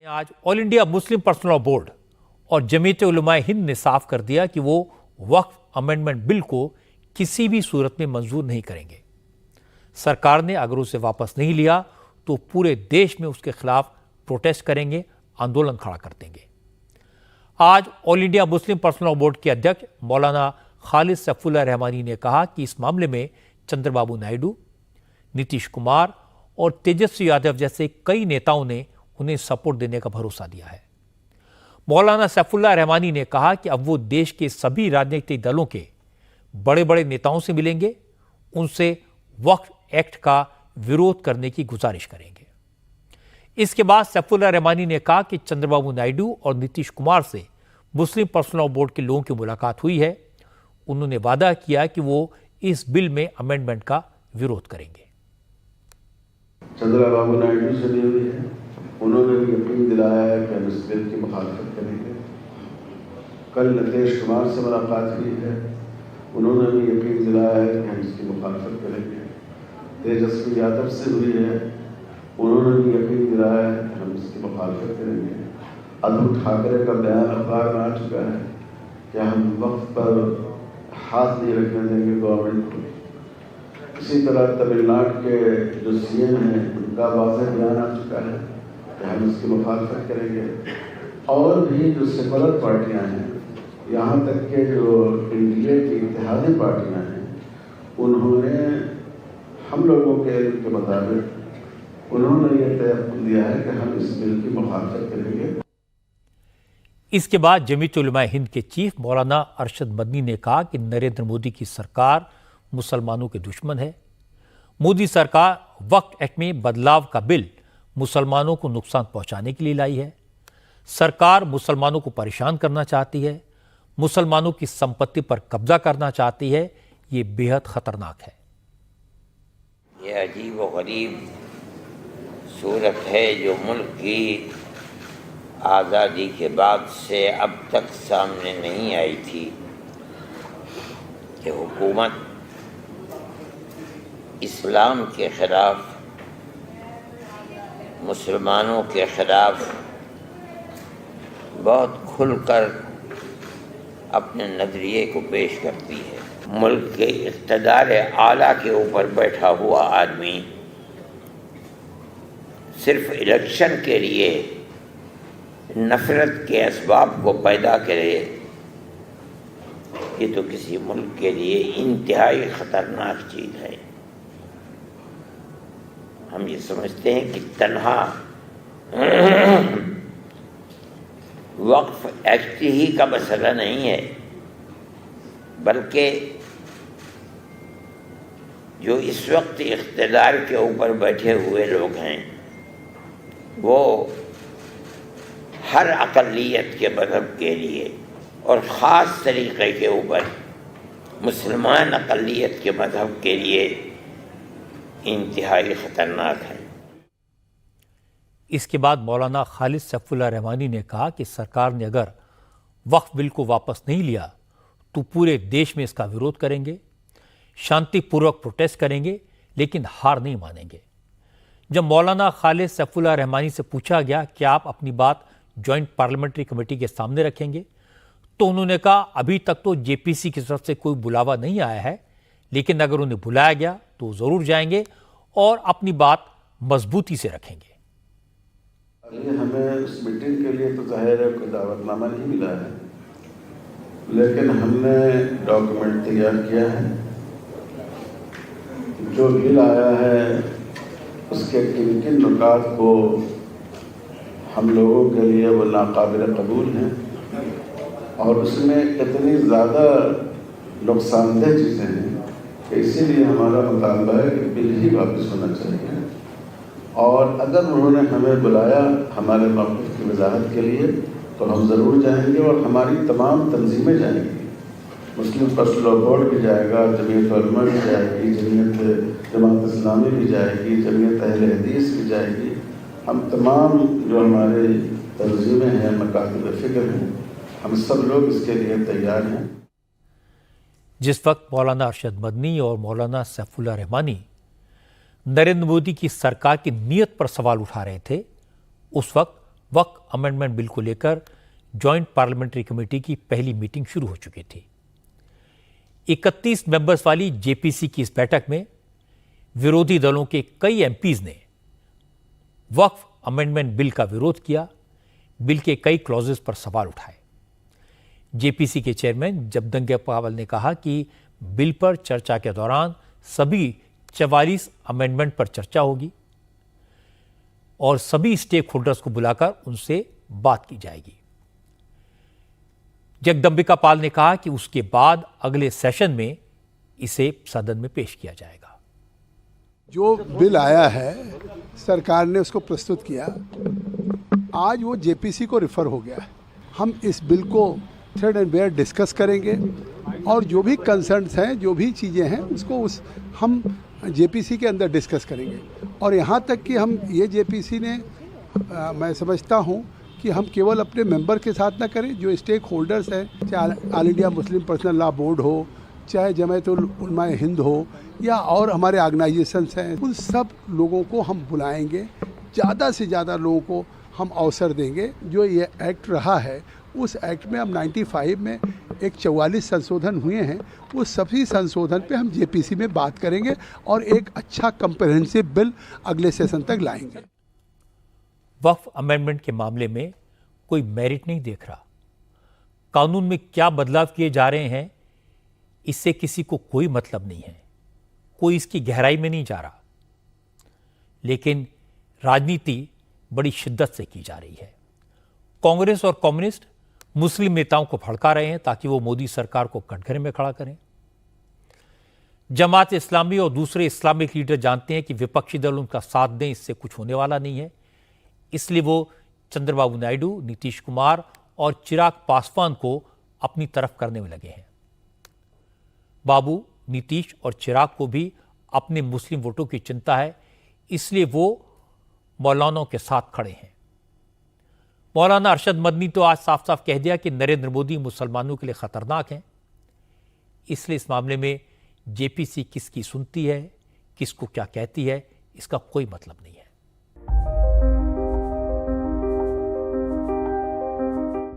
आज all India Muslim personal law board और जमीयत उलमाए हिंद ने साफ कर दिया कि वो वक्फ अमेंडमेंट बिल को किसी भी सूरत में मंजूर नहीं करेंगे। सरकार ने अगर उसे वापस नहीं लिया तो पूरे देश में उसके खिलाफ प्रोटेस्ट करेंगे, आंदोलन खड़ा कर देंगे। आज all India Muslim personal law board के अध्यक्ष मौलाना खालिद सैफुल्लाह रहमानी ने कहा कि इस मामले में चंद्रबाबू नायडू, नीतीश कुमार और तेजस्वी यादव जैसे कई नेताओं ने उन्हें सपोर्ट देने का भरोसा दिया है। मौलाना सैफुल्लाह रहमानी ने कहा कि अब वो देश के सभी राजनीतिक दलों के बड़े बड़े नेताओं से मिलेंगे, उनसे वक्फ एक्ट का विरोध करने की गुजारिश करेंगे। इसके बाद सैफुल्लाह रहमानी ने कहा कि चंद्रबाबू नायडू और नीतीश कुमार से मुस्लिम पर्सनल लॉ बोर्ड के लोगों की मुलाकात हुई है। उन्होंने वादा किया कि वो इस बिल में अमेंडमेंट का विरोध करेंगे। चंद्रबाबू नायडू से भी हुई है, उन्होंने भी यकीन दिलाया है कि हम इस बिल की मुखालफत करेंगे। कल नीतीश कुमार से मुलाकात हुई है, उन्होंने भी यकीन दिलाया है कि हम इसकी मुखालफत करेंगे। तेजस्वी यादव से हुई है, उन्होंने भी यकीन दिलाया है कि हम इसकी मुखालफत करेंगे। उद्धव ठाकरे का बयान अखबार में आ चुका है कि हम वक्फ पर हाथ नहीं रखने देंगे गवर्नमेंट को। इसी तरह तमिलनाडु के जो सीएम हैं, उनका वाज़ेह बयान आ चुका है कि हम इसकी मुखालफत करेंगे। और भी जो सेकुलर पार्टियां हैं, यहाँ तक के जो एनडीए की इत्तेहादी पार्टियां हैं, उन्होंने हम लोगों के इल्म के मुताबिक उन्होंने ये तय दिया है कि हम इस बिल की मुखालफत करेंगे। इसके बाद जमीयत उलमाए हिंद के चीफ मौलाना अरशद मदनी ने कहा कि नरेंद्र मोदी की सरकार मुसलमानों के दुश्मन है। मोदी सरकार वक्फ एक्ट में बदलाव का बिल मुसलमानों को नुकसान पहुंचाने के लिए लाई है। सरकार मुसलमानों को परेशान करना चाहती है, मुसलमानों की संपत्ति पर कब्जा करना चाहती है। ये बेहद खतरनाक है। ये अजीब व गरीब सूरत है जो मुल्क की आज़ादी के बाद से अब तक सामने नहीं आई थी कि हुकूमत इस्लाम के ख़िलाफ़, मुसलमानों के ख़िलाफ़ बहुत खुलकर अपने नज़रिए को पेश करती है। मुल्क के इक़्तिदार आला के ऊपर बैठा हुआ आदमी सिर्फ इलेक्शन के लिए नफ़रत के असबाब को पैदा करे, ये तो किसी मुल्क के लिए इंतहाई ख़तरनाक चीज़ है। हम ये समझते हैं कि तन्हा वक्फ एक्ट ही का मसला नहीं है, बल्कि जो इस वक्त इख्तिदार के ऊपर बैठे हुए लोग हैं, वो हर अक़लियत के मज़हब के लिए और ख़ास तरीक़े के ऊपर मुसलमान अक़लियत के मज़हब के लिए इंतहाई ख़तरनाक है। इसके बाद मौलाना खालिद सैफुल्लाह रहमानी ने कहा कि सरकार ने अगर वक्फ बिल को वापस नहीं लिया तो पूरे देश में इसका विरोध करेंगे, शांतिपूर्वक प्रोटेस्ट करेंगे, लेकिन हार नहीं मानेंगे। जब मौलाना खालिद सैफुल्लाह रहमानी से पूछा गया कि आप अपनी बात ज्वाइंट पार्लियामेंट्री कमेटी के सामने रखेंगे, तो उन्होंने कहा अभी तक तो जेपीसी की तरफ से कोई बुलावा नहीं आया है, लेकिन अगर उन्हें बुलाया गया तो जरूर जाएंगे और अपनी बात मजबूती से रखेंगे। हमें उस मीटिंग के लिए तो जाहिर है कोई दावतनामा नहीं मिला है, लेकिन हमने डॉक्यूमेंट तैयार किया है। जो बिल आया है उसके किन किन नुकात को हम लोगों के लिए वो नाकाबिल कबूल हैं और उसमें इतनी ज़्यादा नुकसानदेह चीज़ें हैं कि इसीलिए हमारा मुतालबा है कि बिल ही वापस होना चाहिए। और अगर उन्होंने हमें बुलाया हमारे मौक़िफ़ की वजाहत के लिए तो हम ज़रूर जाएंगे और हमारी तमाम तंजीमें जाएंगी। मुस्लिम पर्सनल लॉ बोर्ड भी जाएगा, जमीयत उलमा भी जाएगी, जमात इस्लामी भी जाएगी, जमीयत अहले हदीस भी जाएगी। हम तमाम जो हमारे तंजीमें हैं, मकातिब फ़िक्र हैं, हम सब लोग इसके लिए तैयार हैं। जिस वक्त मौलाना अरशद मदनी और मौलाना सैफुल्लाह रहमानी नरेंद्र मोदी की सरकार की नीयत पर सवाल उठा रहे थे, उस वक्त वक्फ अमेंडमेंट बिल को लेकर जॉइंट पार्लियामेंट्री कमेटी की पहली मीटिंग शुरू हो चुकी थी। 31 मेंबर्स वाली जेपीसी की इस बैठक में विरोधी दलों के कई एमपीज ने वक्फ अमेंडमेंट बिल का विरोध किया, बिल के कई क्लॉजेस पर सवाल उठाए। जेपीसी के चेयरमैन जगदम्बिका पाल ने कहा कि बिल पर चर्चा के दौरान सभी 44 अमेंडमेंट पर चर्चा होगी और सभी स्टेक होल्डर्स को बुलाकर उनसे बात की जाएगी। जगदम्बिका पाल ने कहा कि उसके बाद अगले सेशन में इसे सदन में पेश किया जाएगा। जो बिल आया है सरकार ने उसको प्रस्तुत किया, आज वो जेपीसी को रिफर हो गया है। हम इस बिल को थ्रेड एंड बेयर डिस्कस करेंगे और जो भी कंसर्न्स हैं, जो भी चीज़ें हैं, उसको हम जेपीसी के अंदर डिस्कस करेंगे। और यहाँ तक कि हम ये जेपीसी ने मैं समझता हूँ कि हम केवल अपने मेंबर के साथ ना करें, जो स्टेक होल्डर्स हैं, चाहे all India Muslim personal law board हो, चाहे जमायतुल उलमा हिंद हो या और हमारे ऑर्गेनाइजेशंस हैं, उन सब लोगों को हम बुलाएंगे। ज़्यादा से ज़्यादा लोगों को हम अवसर देंगे। जो ये एक्ट रहा है उस एक्ट में हम 95 में एक 44 संशोधन हुए हैं, वो सभी संशोधन पे हम जेपीसी में बात करेंगे और एक अच्छा कंप्रहेंसिव बिल अगले सेशन तक लाएंगे। वक्फ अमेंडमेंट के मामले में कोई मेरिट नहीं देख रहा। कानून में क्या बदलाव किए जा रहे हैं इससे किसी को कोई मतलब नहीं है, कोई इसकी गहराई में नहीं जा रहा। लेकिन राजनीति बड़ी शिद्दत से की जा रही है। कांग्रेस और कम्युनिस्ट मुस्लिम नेताओं को भड़का रहे हैं ताकि वो मोदी सरकार को कटघरे में खड़ा करें। जमात इस्लामी और दूसरे इस्लामिक लीडर जानते हैं कि विपक्षी दल उनका साथ दें, इससे कुछ होने वाला नहीं है। इसलिए वो चंद्रबाबू नायडू, नीतीश कुमार और चिराग पासवान को अपनी तरफ करने में लगे हैं। बाबू, नीतीश और चिराग को भी अपने मुस्लिम वोटों की चिंता है, इसलिए वो मौलानाओं के साथ खड़े हैं। मौलाना अरशद मदनी तो आज साफ साफ कह दिया कि नरेंद्र मोदी मुसलमानों के लिए खतरनाक हैं। इसलिए इस मामले में जेपीसी किसकी सुनती है, किसको क्या कहती है, इसका कोई मतलब नहीं है।